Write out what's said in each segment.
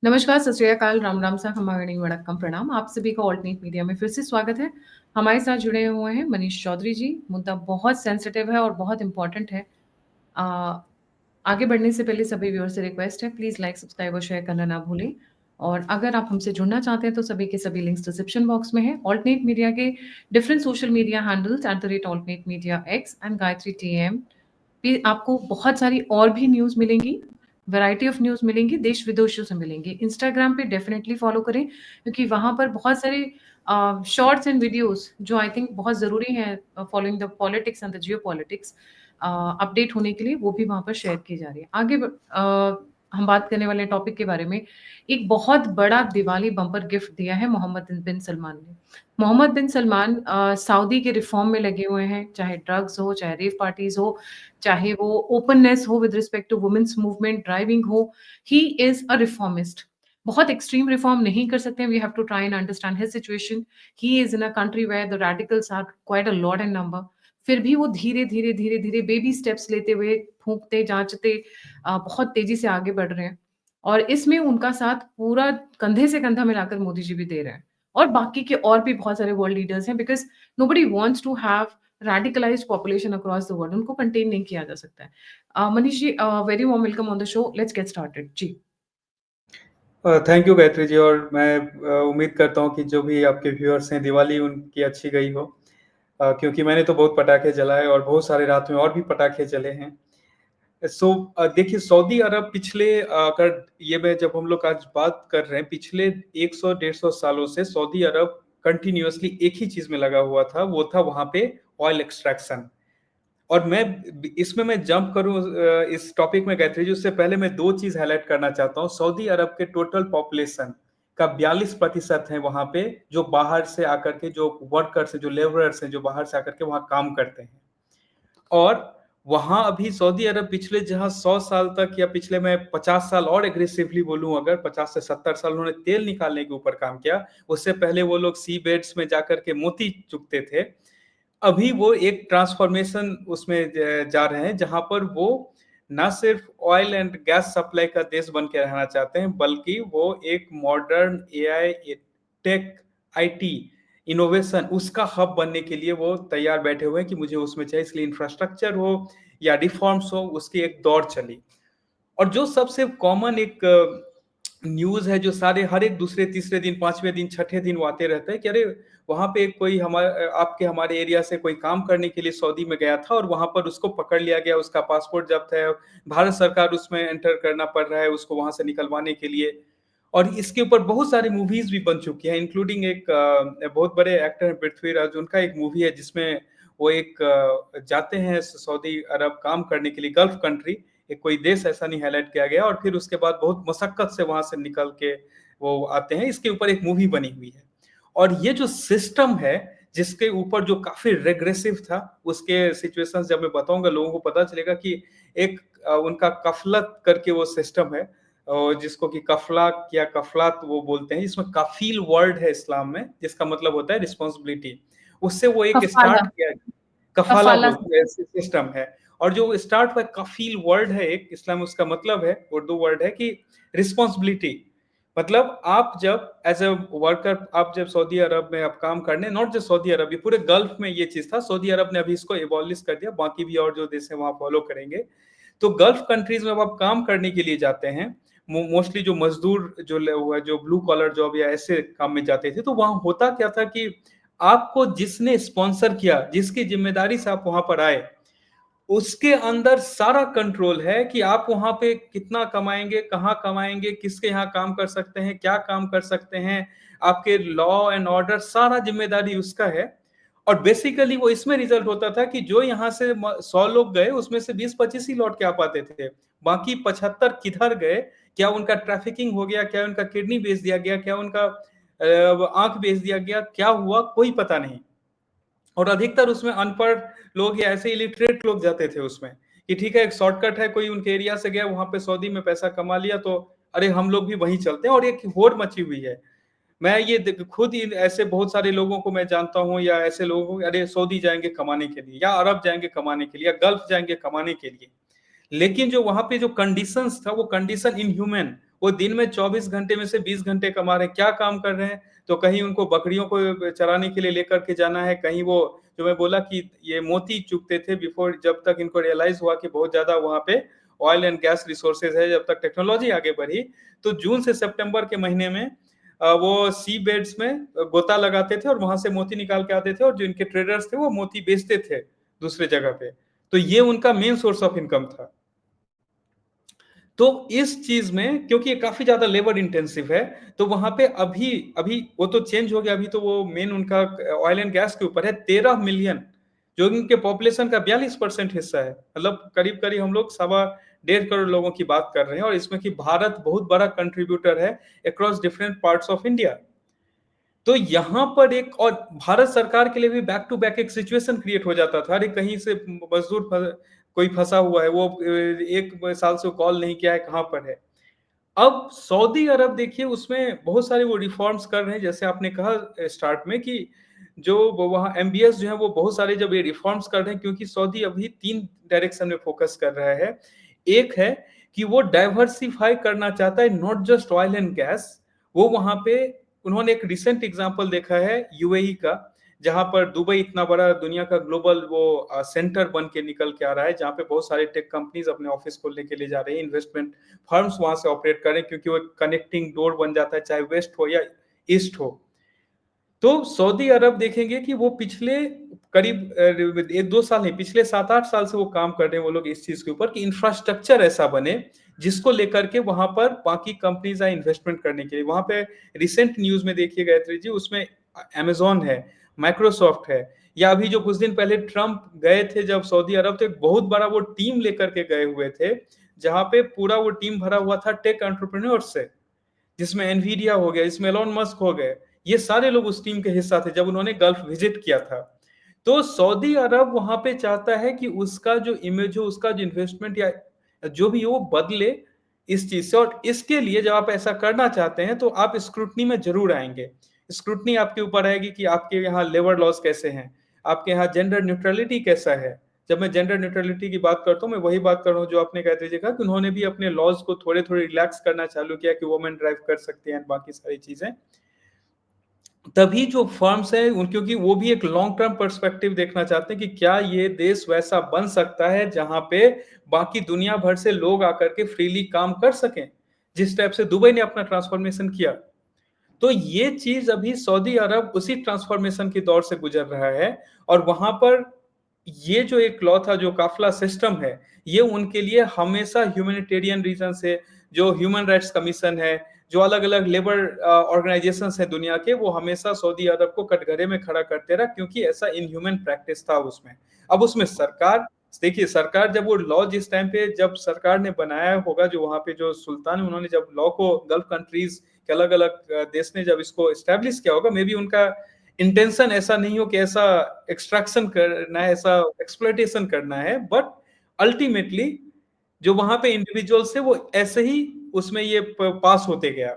नमस्कार, सत श्री अकाल, राम राम सा खमागणी वड़क्कम प्रणाम। आप सभी का ऑल्टरनेट मीडिया में फिर से स्वागत है। हमारे साथ जुड़े हुए हैं मनीष चौधरी जी। मुद्दा बहुत सेंसिटिव है और बहुत इम्पोर्टेंट है। अ, आगे बढ़ने से पहले सभी व्यूअर से रिक्वेस्ट है, प्लीज़ लाइक, सब्सक्राइब और शेयर करना ना भूलें। और अगर आप हमसे जुड़ना चाहते हैं तो सभी के सभी लिंक्स डिस्क्रिप्शन बॉक्स में हैं। ऑल्टरनेट मीडिया के different social media handles @alternate media x and Gayatri TM पे आपको बहुत सारी और भी न्यूज़ मिलेंगी, वैरायटी ऑफ न्यूज़ मिलेंगी, देश-विदेशों से मिलेंगी। इंस्टाग्राम पे डेफ़िनिटली फ़ॉलो करें क्योंकि वहाँ पर बहुत सारे शॉर्ट्स एंड वीडियोज़ जो आई थिंक बहुत ज़रूरी हैं following the politics and the geopolitics update होने के लिए, वो भी वहाँ पर शेयर की जा रही है। हम बात करने वाले टॉपिक के बारे में, एक बहुत बड़ा दिवाली बम्पर गिफ्ट दिया है मोहम्मद बिन सलमान ने। मोहम्मद बिन सलमान सऊदी के रिफ़ॉर्म में लगे हुए हैं, चाहे ड्रग्स हो, चाहे रेव पार्टीज़ हो, चाहे वो ओपननेस हो with respect to women's movement, driving हो, ही इज़ अ रिफॉर्मिस्ट। बहुत एक्सट्रीम रिफॉर्म नहीं कर सकते हैं, we have to try and understand his situation. He is in a country where the radicals are quite a lot in number. फिर भी वो धीरे-धीरे, धीरे-धीरे बेबी स्टेप्स लेते हुए, फूँकते, जाँचते बहुत तेज़ी से आगे बढ़ रहे हैं। और इसमें उनका साथ पूरा कंधे से कंधा मिलाकर मोदी जी भी दे रहे हैं। और बाकी के और भी बहुत सारे वर्ल्ड लीडर्स हैं because nobody wants to have radicalized population across the world उनको कंटेन नहीं किया जा सकता है। Manish ji very warm welcome on the show let's get started जी। Thank you Gayatri ji. और मैं उम्मीद करता हूँ कि जो भी आपके व्यूअर्स हैं दिवाली उनकी अच्छी गई हो, क्योंकि मैंने तो बहुत पटाखे जलाए और बहुत सारे रात में और भी पटाखे जले हैं। सो देखिए, सऊदी अरब पिछले अगर ये मैं जब हम लोग आज बात कर रहे हैं, पिछले 100-150 सालों से सऊदी अरब कंटिन्यूअसली एक ही चीज में लगा हुआ था, वो था वहां पे ऑयल एक्सट्रैक्शन। और मैं जंप करूं इस टॉपिक में गायत्री जी, उससे पहले मैं दो चीज हाईलाइट करना चाहता हूं। सऊदी अरब के टोटल पॉपुलेशन का 42% है वहां पे, जो बाहर से आकर के, जो वर्कर्स हैं, जो लेबरर्स हैं, जो बाहर से आकर के वहां काम करते हैं। और वहां अभी सऊदी अरब पिछले जहां 100 साल तक, या पिछले मैं 50 साल और एग्रेसिवली बोलूं, अगर 50 से 70 साल उन्होंने तेल निकालने के ऊपर काम किया। उससे पहले वो लोग सी बेड्स में जाकर के मोती चुगते थे। अभी वो एक ट्रांसफॉर्मेशन उसमें जा रहे हैं, जहां पर वो ना सिर्फ ऑयल एंड गैस सप्लाई का देश बन के रहना चाहते हैं, बल्कि वो एक modern AI, tech, IT innovation, उसका हब बनने के लिए वो तैयार बैठे हुए हैं कि मुझे उसमें चाहिए। इसलिए इंफ्रास्ट्रक्चर हो या रिफॉर्म्स हो, उसकी एक दौड़ चली। और जो सबसे कॉमन एक न्यूज है, जो सारे हर एक दूसरे तीसरे दिन, पांचवें दिन, छठे दिन वो आते रहता है कि अरे वहां पे कोई हमारे आपके हमारे एरिया से कोई काम करने के लिए सऊदी में गया था और वहां पर उसको पकड़ लिया गया, उसका पासपोर्ट जब्त है, भारत सरकार उसमें एंटर करना पड़ रहा है उसको वहां से निकलवाने के लिए। और इसके ऊपर बहुत सारी मूवीज भी बन चुकी हैं, इंक्लूडिंग एक बहुत बड़े एक्टर हैं पृथ्वीराज, उनका एक मूवी है जिसमें वो एक जाते हैं सऊदी अरब काम करने के लिए, गल्फ कंट्री, एक कोई देश ऐसा नहीं हाईलाइट किया गया, और फिर उसके बाद बहुत मशक्कत से वहां से निकल के वो आते हैं। इसके ऊपर एक मूवी बनी हुई है। और ये जो सिस्टम है, जिसके ऊपर जो काफी रेग्रेसिव था, उसके सिचुएशंस जब मैं बताऊंगा लोगों को पता चलेगा कि एक उनका कफलत करके वो सिस्टम है, जिसको कि कफला या कफलात वो बोलते हैं, जिसमें कफील वर्ड है इस्लाम में, जिसका मतलब होता है रिस्पॉन्सिबिलिटी। उससे वो एक कफ़ाला, स्टार्ट किया, कफाला कफ़ाला बोलते हैं, सिस्टम है। और जो स्टार्ट हुआ कफील वर्ड है एक इस्लाम में, उसका मतलब है, उर्दू वर्ड है कि रिस्पॉन्सिबिलिटी। मतलब आप जब एज ए वर्कर, आप जब सऊदी अरब में आप काम करने, नॉट जस्ट सऊदी अरब, ये पूरे गल्फ में ये चीज था। सऊदी अरब ने अभी इसको एबॉलिश कर दिया, बाकी भी और जो देश है वहां फॉलो करेंगे। तो गल्फ कंट्रीज में आप काम करने के लिए जाते हैं, मोस्टली जो मजदूर जो ब्लू कॉलर जॉब या ऐसे काम में जाते थे, तो वहां होता क्या था कि आपको जिसने स्पॉन्सर किया, जिसकी जिम्मेदारी से आप वहां पर आए, उसके अंदर सारा कंट्रोल है कि आप वहां पे कितना कमाएंगे, कहाँ कमाएंगे, किसके यहाँ काम कर सकते हैं, क्या काम कर सकते हैं, आपके लॉ एंड ऑर्डर, सारा जिम्मेदारी उसका है। और बेसिकली वो इसमें रिजल्ट होता था कि जो यहाँ से 100 लोग गए, उसमें से 20-25 ही लौट के आ पाते थे। बाकी 75 किधर गए, क्या उनका ट्रैफिकिंग हो गया, क्या उनका किडनी बेच दिया गया, क्या उनका आंख बेच दिया गया, क्या हुआ कोई पता नहीं। और अधिकतर उसमें अनपढ़ लोग या ऐसे इलिटरेट लोग जाते थे उसमें, कि ठीक है एक शॉर्टकट है, कोई उनके एरिया से गया, वहां पे सऊदी में पैसा कमा लिया, तो अरे हम लोग भी वहीं चलते हैं। और एक होड़ मची हुई है। मैं ये खुद ही ऐसे बहुत सारे लोगों को मैं जानता हूँ, या ऐसे लोगों को, अरे सऊदी जाएंगे कमाने के लिए, या अरब जाएंगे कमाने के लिए, या गल्फ जाएंगे कमाने के लिए। लेकिन जो वहां पे जो कंडीशंस था वो कंडीशन इनह्यूमन। वो दिन में 24 घंटे में से 20 घंटे कमा रहे हैं, क्या काम कर रहे हैं? तो कहीं उनको बकरियों को चराने के लिए लेकर के जाना है, कहीं वो जो मैं बोला कि ये मोती चुगते थे बिफोर, जब तक इनको रियलाइज हुआ कि बहुत ज्यादा वहां पे ऑयल एंड गैस रिसोर्सेज है, जब तक टेक्नोलॉजी आगे बढ़ी। तो जून से सितंबर के महीने में वो सी बेड्स में गोता लगाते थे और वहां से मोती निकाल के आते थे, और जो इनके ट्रेडर्स थे वो मोती बेचते थे दूसरे जगह पे। तो ये उनका मेन सोर्स ऑफ इनकम था। तो इस चीज में क्योंकि ये काफी ज्यादा लेबर इंटेंसिव है, तो वहां पे अभी अभी वो तो चेंज हो गया, अभी तो वो मेन उनका ऑयल एंड गैस के ऊपर है। 13 मिलियन, जो इनके पॉपुलेशन का 42% हिस्सा है, मतलब करीब करीब हम लोग 1.25 करोड़ लोगों की बात कर रहे हैं, और इसमें कि भारत बहुत बड़ा कंट्रीब्यूटर है across different parts of India. तो यहां पर एक और भारत सरकार के लिए भी बैक टू बैक एक सिचुएशन क्रिएट हो जाता था। अरे कहीं से मजदूर कोई फंसा हुआ है, वो 1 साल से कॉल नहीं किया है, कहां पर है। अब सऊदी अरब देखिए उसमें बहुत सारे वो रिफॉर्म्स कर रहे हैं, जैसे आपने कहा स्टार्ट में कि जो वहाँ एमबीएस जो है वो बहुत सारे जब ये रिफॉर्म्स कर रहे हैं, क्योंकि सऊदी अभी 3 डायरेक्शन में फोकस कर रहा है। एक है कि वो डाइवर्सिफाई करना चाहता है, not just oil and gas. वो वहां पे उन्होंने एक रिसेंट एग्जांपल देखा है यूएई का, जहां पर दुबई इतना बड़ा दुनिया का ग्लोबल वो सेंटर बन के निकल के आ रहा है, जहां पे बहुत सारे टेक कंपनीज अपने ऑफिस खोलने के लिए जा रहे हैं, इन्वेस्टमेंट फर्म्स वहां से ऑपरेट करें, क्योंकि वो कनेक्टिंग डोर बन जाता है, चाहे वेस्ट हो या ईस्ट हो। तो सऊदी अरब देखेंगे कि वो पिछले करीब 1-2 साल नहीं, पिछले 7-8 साल से वो काम कर रहे हैं वो लोग इस चीज के ऊपर कि इंफ्रास्ट्रक्चर ऐसा बने जिसको लेकर के वहां पर बाकी कंपनीज आए इन्वेस्टमेंट करने के लिए। वहां पे रिसेंट न्यूज में देखिए गायत्री जी, उसमें अमेजोन है, माइक्रोसॉफ्ट है, या अभी जो कुछ दिन पहले ट्रंप गए थे जब सऊदी अरब, तो एक बहुत बड़ा वो टीम लेकर के गए हुए थे, जहां पे पूरा वो टीम भरा हुआ था टेक एंटरप्रेन्योर से, जिसमें एनवीडिया हो गया, जिसमें एलोन मस्क हो गए, ये सारे लोग उस टीम के हिस्सा थे जब उन्होंने गल्फ विजिट किया था। तो सऊदी अरब वहां पे चाहता है कि उसका जो इमेज हो, उसका जो इन्वेस्टमेंट या जो भी हो, वो बदले इस चीज से। और इसके लिए जब आप ऐसा करना चाहते हैं तो आप स्क्रूटनी में जरूर आएंगे। स्क्रूटनी आपके ऊपर आएगी कि आपके यहाँ लेबर लॉज कैसे हैं, आपके यहाँ जेंडर न्यूट्रलिटी कैसा है। जब मैं जेंडर न्यूट्रलिटी की बात करता हूँ, मैं वही बात कर रहा हूँ जो आपने कहते कहा कि उन्होंने भी अपने लॉज को थोड़े थोड़े रिलैक्स करना चालू किया कि वुमेन ड्राइव कर सकते हैं, बाकी सारी चीजें। तभी जो फर्म्स हैं उन, क्योंकि वो भी एक लॉन्ग टर्म पर्सपेक्टिव देखना चाहते हैं कि क्या ये देश वैसा बन सकता है जहां पे बाकी दुनिया भर से लोग आकर के फ्रीली काम कर सकें, जिस टाइप से दुबई ने अपना ट्रांसफॉर्मेशन किया। तो ये चीज अभी सऊदी अरब उसी ट्रांसफॉर्मेशन के दौर से गुजर रहा है। और वहां पर ये जो एक लॉ था, जो काफला सिस्टम है, ये उनके लिए हमेशा ह्यूमैनिटेरियन रीजन से, जो ह्यूमन राइट्स कमीशन है, जो अलग अलग लेबर ऑर्गेनाइजेशन है दुनिया के, वो हमेशा सऊदी अरब को कटघरे में खड़ा करते रहा, क्योंकि ऐसा इनह्यूमन प्रैक्टिस था उसमें। अब उसमें सरकार, देखिए सरकार जब वो लॉ जिस टाइम पे जब सरकार ने बनाया होगा, जो वहां पे जो सुल्तान, उन्होंने जब लॉ को गल्फ कंट्रीज के अलग अलग देश ने जब इसको एस्टेब्लिश किया होगा, मे बी उनका इंटेंशन ऐसा नहीं हो कि ऐसा एक्सट्रैक्शन करना है, ऐसा एक्सप्लॉइटेशन करना है, बट अल्टीमेटली जो वहां पे इंडिविजुअल्स है वो ऐसे ही उसमें ये पास होते गया।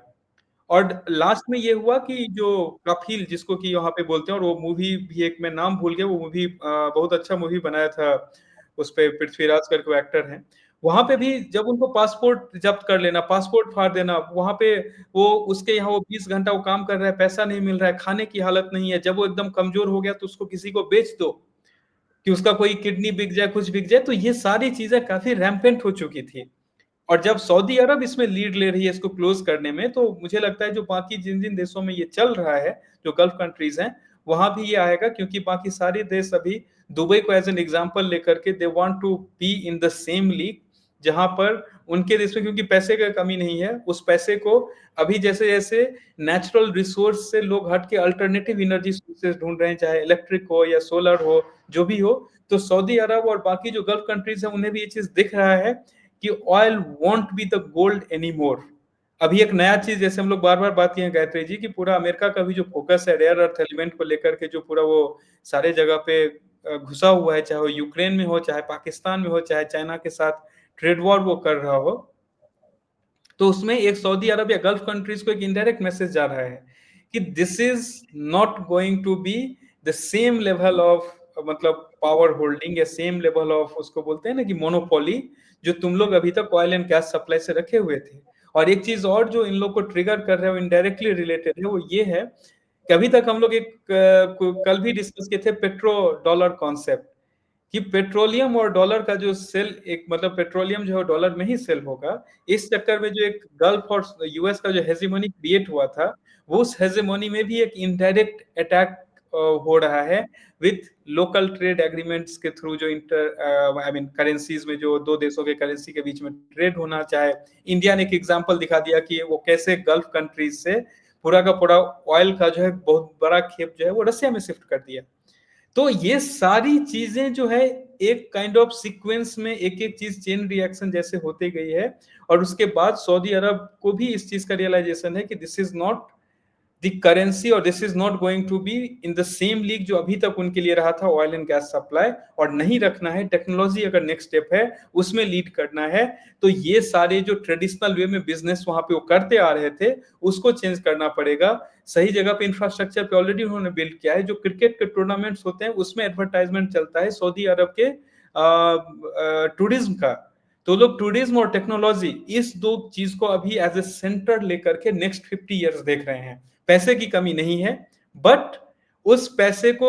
और लास्ट में ये हुआ कि जो कफील जिसको कि यहाँ पे बोलते हैं, और वो मूवी भी एक मैं नाम भूल गया, वो मूवी बहुत अच्छा मूवी बनाया था, उस पे पृथ्वीराज करके वो एक्टर हैं। वहां पे भी जब उनको पासपोर्ट जब्त कर लेना, पासपोर्ट फाड़ देना, वहां पे वो उसके यहाँ वो 20 घंटा वो काम कर रहा है, पैसा नहीं मिल रहा है, खाने की हालत नहीं है, जब वो एकदम कमजोर हो गया तो उसको किसी को बेच दो कि उसका कोई किडनी बिक जाए, कुछ बिक जाए। तो ये सारी चीजें काफी रैम्पेंट हो चुकी थी। और जब सऊदी अरब इसमें लीड ले रही है इसको क्लोज करने में, तो मुझे लगता है जो बाकी जिन जिन देशों में ये चल रहा है, जो गल्फ कंट्रीज हैं, वहां भी ये आएगा, क्योंकि बाकी सारे देश अभी दुबई को एज एन एग्जांपल लेकर के they want to be in the same league, जहां पर उनके देश में क्योंकि पैसे का कमी नहीं है, उस पैसे को अभी जैसे जैसे नेचुरल रिसोर्स से लोग हट के अल्टरनेटिव एनर्जी सोर्सेज ढूंढ रहे हैं, चाहे इलेक्ट्रिक हो या सोलर हो, जो भी हो, तो सऊदी अरब और बाकी जो गल्फ कंट्रीज हैं उन्हें भी ये चीज दिख रहा है कि oil want be the gold any more. अभी एक नया चीज, जैसे हम लोग बार बार बात किए गायत्री जी, कि पूरा अमेरिका का भी जो फोकस है रेयर अर्थ एलिमेंट को लेकर के, जो पूरा वो सारे जगह पे घुसा हुआ है, चाहे वो यूक्रेन में हो, चाहे पाकिस्तान में हो, चाहे चाइना के साथ ट्रेड वॉर वो कर रहा हो, तो उसमें एक सऊदी अरब या गल्फ कंट्रीज को एक इनडायरेक्ट मैसेज जा रहा है कि this is not going to be the same level of, मतलब पावर होल्डिंग या सेम लेवल ऑफ, उसको बोलते हैं ना कि मोनोपोली, जो तुम लोग अभी तक ऑयल एंड गैस सप्लाई से रखे हुए थे। और एक चीज और जो इन लोग को ट्रिगर कर रहा है, वो इनडायरेक्टली रिलेटेड है, वो ये है कि अभी तक हम लोग कल भी डिस्कस किए थे पेट्रो डॉलर कॉन्सेप्ट, कि पेट्रोलियम और डॉलर का जो सेल, एक मतलब पेट्रोलियम जो है डॉलर में ही सेल होगा। इस चक्कर में जो एक गल्फ और यूएस का जो हेजेमोनी क्रिएट हुआ था, वो उस हेजेमोनी में भी एक इनडायरेक्ट अटैक हो रहा है विथ लोकल ट्रेड एग्रीमेंट्स के थ्रू, जो इंटर आई मीन करेंसीज में जो दो देशों के करेंसी के बीच में ट्रेड होना चाहे। इंडिया ने एक एग्जांपल दिखा दिया कि वो कैसे गल्फ कंट्रीज से पूरा का पूरा ऑयल का जो है बहुत बड़ा खेप जो है वो रसिया में शिफ्ट कर दिया। तो ये सारी चीजें जो है एक काइंड ऑफ सीक्वेंस में एक एक चीज चेन रिएक्शन जैसे होते गई है, और उसके बाद सऊदी अरब को भी इस चीज का रियलाइजेशन है कि this is not the currency और this is not going to be in the same league जो अभी तक उनके लिए रहा था ऑयल एंड गैस सप्लाई, और नहीं रखना है। टेक्नोलॉजी अगर नेक्स्ट स्टेप है उसमें लीड करना है, तो ये सारे जो ट्रेडिशनल वे में बिजनेस वहां पे वो करते आ रहे थे उसको चेंज करना पड़ेगा। सही जगह पे इंफ्रास्ट्रक्चर पे ऑलरेडी उन्होंने बिल्ड किया है। जो क्रिकेट के टूर्नामेंट्स होते हैं उसमें एडवर्टाइजमेंट चलता है सऊदी अरब के टूरिज्म का, तो लोग टूरिज्म और टेक्नोलॉजी इस दो चीज को अभी एज ए सेंटर लेकर के नेक्स्ट 50 इयर्स देख रहे हैं। पैसे की कमी नहीं है, बट उस पैसे को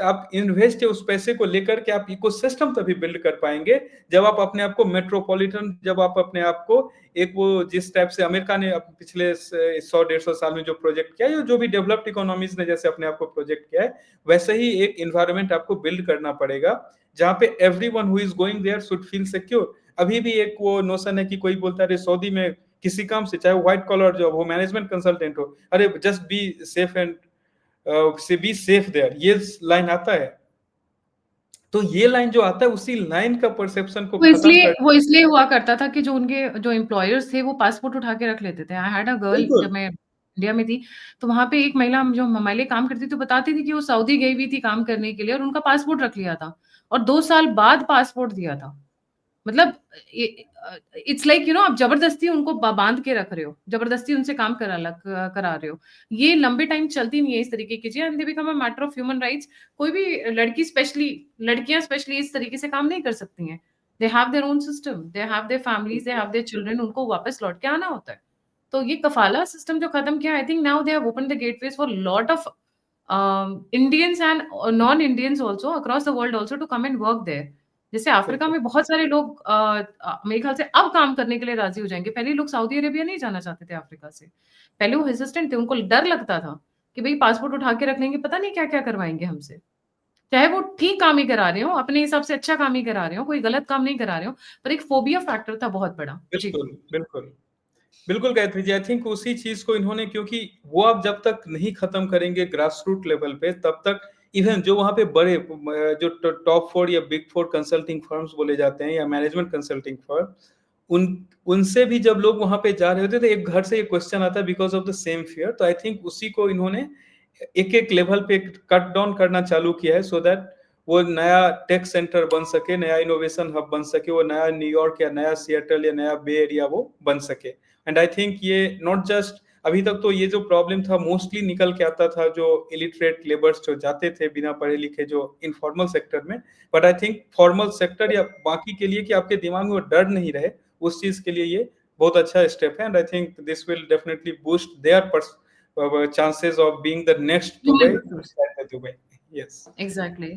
आप इन्वेस्ट उस पैसे को लेकर के आप इकोसिस्टम तभी बिल्ड कर पाएंगे जब आप अपने आप को मेट्रोपॉलिटन, जब आप अपने आप को एक वो जिस टाइप से अमेरिका ने पिछले 100-150 साल में जो प्रोजेक्ट किया है, जो भी डेवलप्ड इकोनॉमीज ने जैसे अपने आप को प्रोजेक्ट किया है, वैसे ही एक इन्वायरमेंट आपको बिल्ड करना पड़ेगा जहां पे everyone who is going there should feel secure. अभी भी एक वो नोशन है कि कोई बोलता है सऊदी में किसी काम से, चाहे व्हाइट कॉलर जॉब हो, मैनेजमेंट कंसल्टेंट हो, अरे जस्ट बी सेफ एंड से बी सेफ देयर, ये लाइन आता है। तो ये लाइन जो आता है उसी लाइन का परसेप्शन को खत्म कर, वो इसलिए हुआ करता था कि जो उनके जो एम्प्लॉयर्स थे वो पासपोर्ट उठा के रख लेते थे। आई हैड अ गर्ल, बिल्कुल जब मैं इंडिया में थी, तो वहाँ पे एक महिला जो हमारे लिए काम करती थी तो बताती थी कि वो सऊदी गई हुई थी काम करने के लिए और उनका पासपोर्ट रख लिया था और 2 साल बाद पासपोर्ट दिया था। मतलब इट्स लाइक आप जबरदस्ती उनको बांध के रख रहे हो, जबरदस्ती उनसे काम करा रहे हो। ये लंबे टाइम चलती नहीं है इस तरीके की चीजें, and they become a matter of human rights. कोई भी लड़की स्पेशली, लड़कियां स्पेशली इस तरीके से काम नहीं कर सकती हैं। They have their own system, they have their families, they have their children, उनको वापस लौट के आना होता है। तो ये कफाला सिस्टम जो खत्म किया, I think now they have open the gateways for lot of Indians and non Indians also across the world also to come and work there. जैसे अफ्रीका बिल्कुल में बहुत सारे लोग मेरे ख्याल से अब काम करने के लिए राजी हो जाएंगे। पहले लोग सऊदी अरेबिया नहीं जाना चाहते थे अफ्रीका से, पहले वो हेजिस्टेंट थे, उनको डर लगता था कि भाई पासपोर्ट उठा के रख लेंगे, पता नहीं क्या क्या करवाएंगे हमसे। चाहे वो ठीक काम ही करा रहे हो, अपने हिसाब से अच्छा काम ही करा रहे हो, कोई गलत काम नहीं करा रहे हो, पर एक फोबिया फैक्टर था बहुत बड़ा। जी। बिल्कुल बिल्कुल बिल्कुल गायत्री जी, आई थिंक उसी चीज को इन्होंने, क्योंकि वो आप जब तक नहीं खत्म करेंगे ग्रास रूट लेवल पे, तब तक इवन जो वहां पे बड़े जो टॉप 4 या बिग 4 कंसल्टिंग फर्म्स बोले जाते हैं या मैनेजमेंट कंसल्टिंग फर्म, उन उनसे भी जब लोग वहां पे जा रहे होते तो एक घर से ये क्वेश्चन आता है because of the same fear. तो आई थिंक उसी को इन्होंने एक एक लेवल पे कट डाउन करना चालू किया है, सो दैट वो नया टेक सेंटर बन सके, नया इनोवेशन हब बन सके, वो नया न्यूयॉर्क या नया सिएटल या नया बे एरिया वो बन सके। एंड आई थिंक ये नॉट जस्ट, अभी तक तो ये जो प्रॉब्लम था मोस्टली निकल के आता था जो इलिटरेट लेबर्स जो जाते थे बिना पढ़े लिखे जो इनफॉर्मल सेक्टर में, but I think formal sector या बाकी के लिए कि आपके दिमाग में वो डर नहीं रहे, उस चीज के लिए ये बहुत अच्छा स्टेप है। And I think this will definitely boost their chances of being the next Dubai human inside the Dubai. Yes, exactly,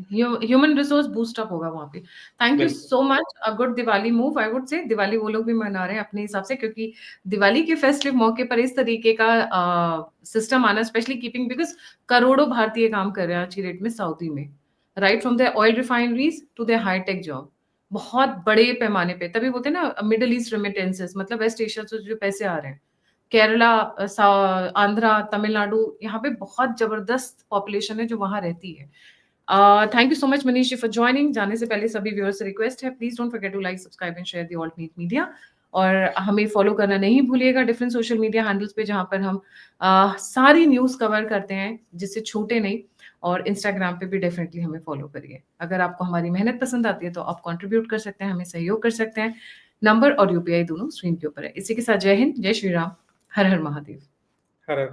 human resource boost up होगा वहां पे। थैंक यू बिल्कुल so much. A good Diwali move, I would say. Diwali वो लोग भी मना रहे हैं अपने हिसाब से, क्योंकि दिवाली के फेस्टिव मौके पर इस तरीके का सिस्टम आना, स्पेशली कीपिंग बिकॉज करोड़ों भारतीय काम कर रहे हैं आज की डेट में सऊदी में, right from the oil refineries to the high tech job, बहुत बड़े पैमाने पे। तभी बोलते हैं ना मिडल ईस्ट रेमिटेंसेस, मतलब वेस्ट एशिया से जो पैसे आ रहे हैं, केरला, आंध्रा, तमिलनाडु, यहाँ पे बहुत जबरदस्त पॉपुलेशन है जो वहां रहती है। Thank you so much Manish ji for joining. जाने से पहले सभी व्यूअर्स से रिक्वेस्ट है, please don't forget to like, subscribe and share the Alt Meet Media. और हमें फॉलो करना नहीं भूलिएगा डिफरेंट सोशल मीडिया हैंडल्स पे, जहां पर हम सारी न्यूज कवर करते हैं, जिससे छूटे नहीं। और इंस्टाग्राम पे भी डेफिनेटली हमें फॉलो करिए। अगर आपको हमारी मेहनत पसंद आती है तो आप कंट्रीब्यूट कर सकते हैं, हमें सहयोग कर सकते हैं। नंबर और यूपीआई दोनों स्क्रीन के ऊपर है। इसी के साथ जय हिंद, जय श्री राम, हर हर महादेव। हर हर